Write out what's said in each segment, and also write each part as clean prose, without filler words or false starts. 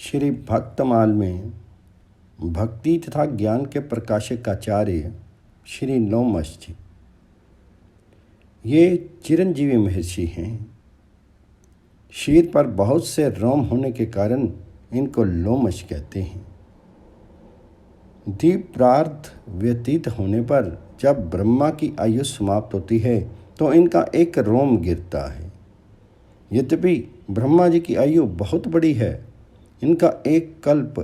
श्री भक्तमाल में भक्ति तथा ज्ञान के प्रकाशक आचार्य श्री लोमश जी, ये चिरंजीवी महर्षि हैं। शीर पर बहुत से रोम होने के कारण इनको लोमश कहते हैं। दीपार्ध व्यतीत होने पर जब ब्रह्मा की आयु समाप्त होती है तो इनका एक रोम गिरता है। यद्यपि ब्रह्मा जी की आयु बहुत बड़ी है, इनका एक कल्प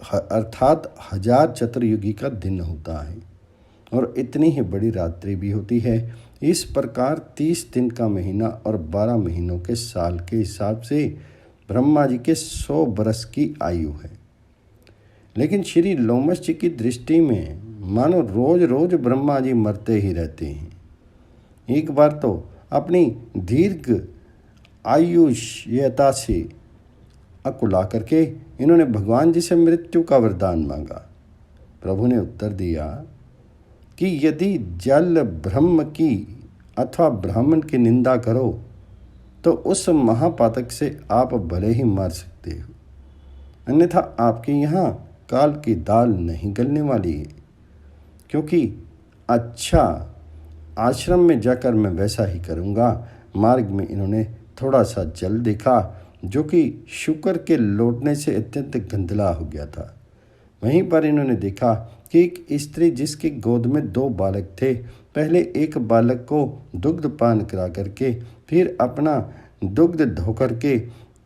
अर्थात 1000 चतुर्युगी का दिन होता है और इतनी ही बड़ी रात्रि भी होती है। इस प्रकार 30 दिन का महीना और 12 महीनों के साल के हिसाब से ब्रह्मा जी के 100 बरस की आयु है। लेकिन श्री लोमश जी की दृष्टि में मानो रोज रोज ब्रह्मा जी मरते ही रहते हैं। एक बार तो अपनी दीर्घ आयुष्यता से अकुला करके इन्होंने भगवान जी से मृत्यु का वरदान मांगा। प्रभु ने उत्तर दिया कि यदि जल ब्रह्म की अथवा ब्राह्मण की निंदा करो तो उस महापातक से आप भले ही मार सकते हो, अन्यथा आपके यहाँ काल की दाल नहीं गलने वाली है। क्योंकि अच्छा आश्रम में जाकर मैं वैसा ही करूँगा। मार्ग में इन्होंने थोड़ा सा जल देखा जो कि शुक्र के लौटने से अत्यंत गंदला हो गया था। वहीं पर इन्होंने देखा कि एक स्त्री जिसकी गोद में 2 बालक थे, पहले एक बालक को दुग्ध पान करा करके फिर अपना दुग्ध धो करके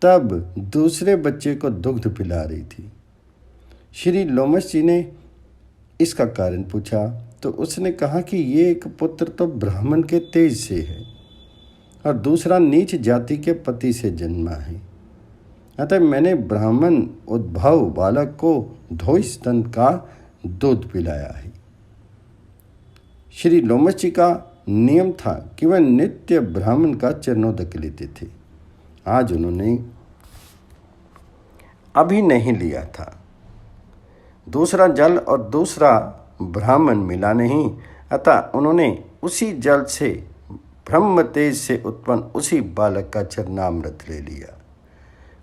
तब दूसरे बच्चे को दुग्ध पिला रही थी। श्री लोमश जी ने इसका कारण पूछा तो उसने कहा कि ये एक पुत्र तो ब्राह्मण के तेज से है और दूसरा नीच जाति के पति से जन्मा है, अतः मैंने ब्राह्मण उद्भव बालक को धोई स्तन का दूध पिलाया है। श्री लोमश जी का नियम था कि वह नित्य ब्राह्मण का चरणोदक लेते थे। आज उन्होंने अभी नहीं लिया था। दूसरा जल और दूसरा ब्राह्मण मिला नहीं, अतः उन्होंने उसी जल से ब्रह्म तेज से उत्पन्न उसी बालक का चरणामृत ले लिया।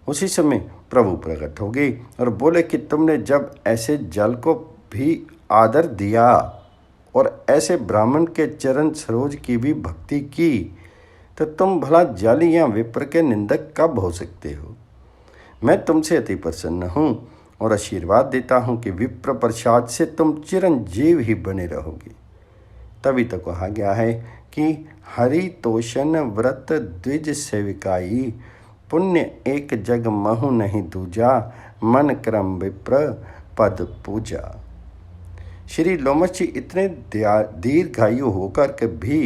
उसी समय प्रभु प्रकट हो गए और बोले कि तुमने जब ऐसे जल को भी आदर दिया और ऐसे ब्राह्मण के चरण सरोज की भी भक्ति की, तो तुम भला जल या विप्र के निंदक कब हो सकते हो। मैं तुमसे अति प्रसन्न हूँ और आशीर्वाद देता हूँ कि विप्र प्रसाद से तुम चिरंजीव ही बने रहोगे। तभी तो कहा गया है कि हरि तोषण व्रत द्विज सेविकाई, पुण्य एक जग महु नहीं दूजा, मन क्रम विप्र पद पूजा। श्री लोमश जी इतने दीर्घायु होकर के भी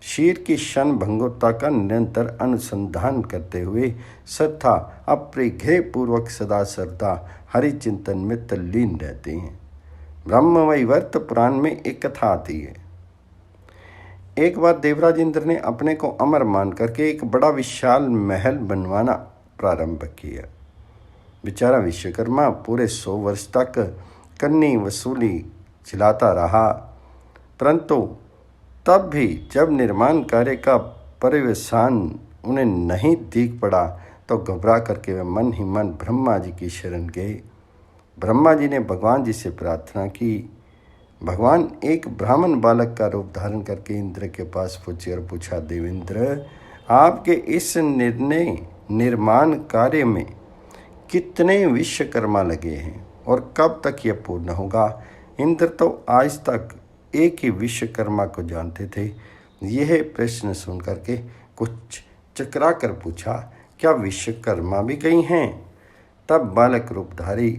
शीर की क्षण भंगुरता का निरंतर अनुसंधान करते हुए श्रद्धा अपरिघ्य पूर्वक सदा श्रद्धा हरि चिंतन में तल्लीन रहते हैं। ब्रह्मवैवर्त पुराण में एक कथा आती है। एक बार देवराज इंद्र ने अपने को अमर मान करके एक बड़ा विशाल महल बनवाना प्रारंभ किया। बेचारा विश्वकर्मा पूरे 100 वर्ष तक कन्नी वसूली चलाता रहा, परंतु तब भी जब निर्माण कार्य का पर्यवसान उन्हें नहीं दिख पड़ा तो घबरा करके वे मन ही मन ब्रह्मा जी की शरण गए। ब्रह्मा जी ने भगवान जी से प्रार्थना की। भगवान एक ब्राह्मण बालक का रूप धारण करके इंद्र के पास पहुँचे और पूछा, देवेंद्र, आपके इस निर्माण कार्य में कितने विश्वकर्मा लगे हैं और कब तक यह पूर्ण होगा। इंद्र तो आज तक एक ही विश्वकर्मा को जानते थे। यह प्रश्न सुन करके कुछ चकरा कर पूछा, क्या विश्वकर्मा भी कहीं हैं। तब बालक रूपधारी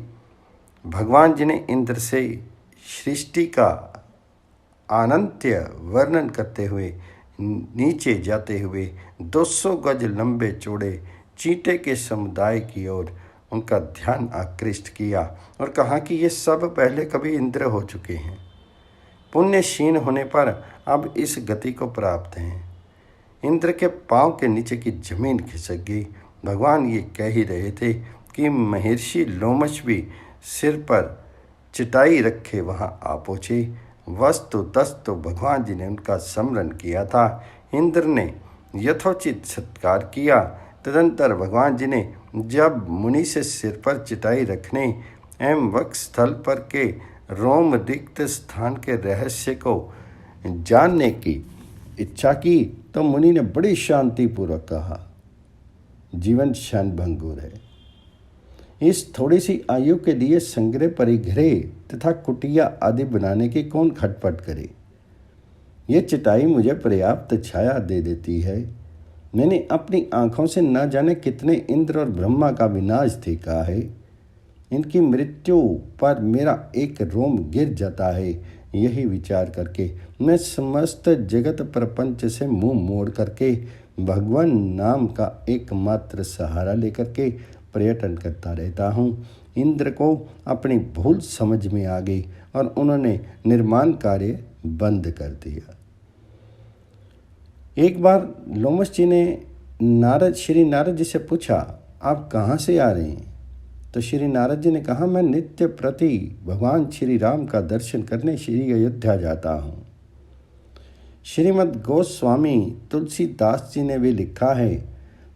भगवान जी ने इंद्र से सृष्टि का अनंत्य वर्णन करते हुए नीचे जाते हुए 200 गज लंबे चौड़े चींटे के समुदाय की ओर उनका ध्यान आकृष्ट किया और कहा कि ये सब पहले कभी इंद्र हो चुके हैं, पुण्य क्षीण होने पर अब इस गति को प्राप्त हैं। इंद्र के पांव के नीचे की जमीन खिसक गई। भगवान ये कह ही रहे थे कि महर्षि लोमश भी सिर पर चटाई रखे वहां आ पहुँचे। वस्तुतस्तु भगवान जी ने उनका स्मरण किया था। इंद्र ने यथोचित सत्कार किया। तदंतर भगवान जी ने जब मुनि से सिर पर चटाई रखने एवं वक्ष स्थल पर के रोम रिक्त स्थान के रहस्य को जानने की इच्छा की तो मुनि ने बड़ी शांतिपूर्वक कहा, जीवन क्षणभंगुर है। इस थोड़ी सी आयु के लिए संग्रह परिग्रह तथा कुटिया आदि बनाने की कौन खटपट करे। ये चटाई मुझे पर्याप्त छाया दे देती है। मैंने अपनी आंखों से न जाने कितने इंद्र और ब्रह्मा का विनाश देखा है। इनकी मृत्यु पर मेरा एक रोम गिर जाता है। यही विचार करके मैं समस्त जगत प्रपंच से मुंह मोड़ करके भगवान नाम का एकमात्र सहारा लेकर के पर्यटन करता रहता हूँ। इंद्र को अपनी भूल समझ में आ गई और उन्होंने निर्माण कार्य बंद कर दिया। एक बार लोमस जी ने श्री नारद जी से पूछा, आप कहाँ से आ रहे हैं? तो श्री नारद जी ने कहा, मैं नित्य प्रति भगवान श्री राम का दर्शन करने श्री अयोध्या जाता हूँ। श्रीमद् गोस्वामी तुलसीदास जी ने भी लिखा है,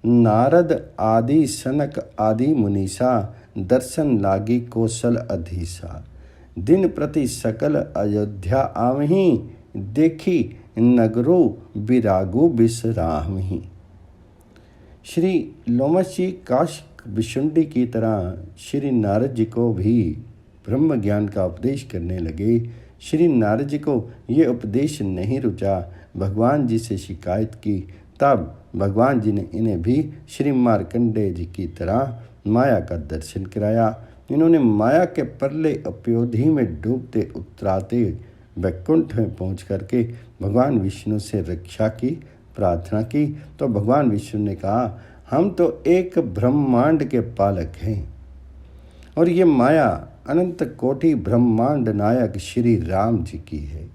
नारद आदि सनक आदि मुनीसा दर्शन लागी कौशल अधीसा, दिन प्रति सकल अयोध्या आवहीं, देखी नगरो विरागो बिसरावहीं। श्री लोमस जी काश विशुंडी की तरह श्री नारद जी को भी ब्रह्म ज्ञान का उपदेश करने लगे। श्री नारद जी को ये उपदेश नहीं रुचा। भगवान जी से शिकायत की, तब भगवान जी ने इन्हें भी श्री मार्कंडेय जी की तरह माया का दर्शन कराया। इन्होंने माया के परले अपयोधी में डूबते उतराते वैकुंठ में पहुँच करके भगवान विष्णु से रक्षा की प्रार्थना की। तो भगवान विष्णु ने कहा, हम तो एक ब्रह्मांड के पालक हैं और ये माया अनंत कोटि ब्रह्मांड नायक श्री राम जी की है।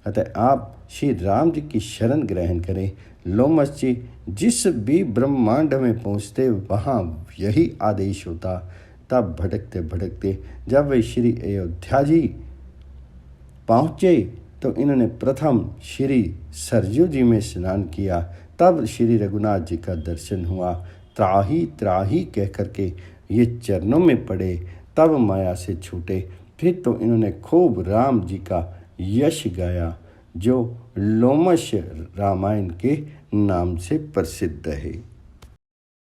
अतः आप श्री राम जी की शरण ग्रहण करें। लोमस जी जिस भी ब्रह्मांड में पहुँचते वहाँ यही आदेश होता। तब भटकते भटकते जब वे श्री अयोध्या जी पहुँचे तो इन्होंने प्रथम श्री सरयू जी में स्नान किया। तब श्री रघुनाथ जी का दर्शन हुआ। त्राही त्राही कह करके ये चरणों में पड़े, तब माया से छूटे। फिर तो इन्होंने खूब राम जी का यश गाया, जो लोमश रामायण के नाम से प्रसिद्ध है।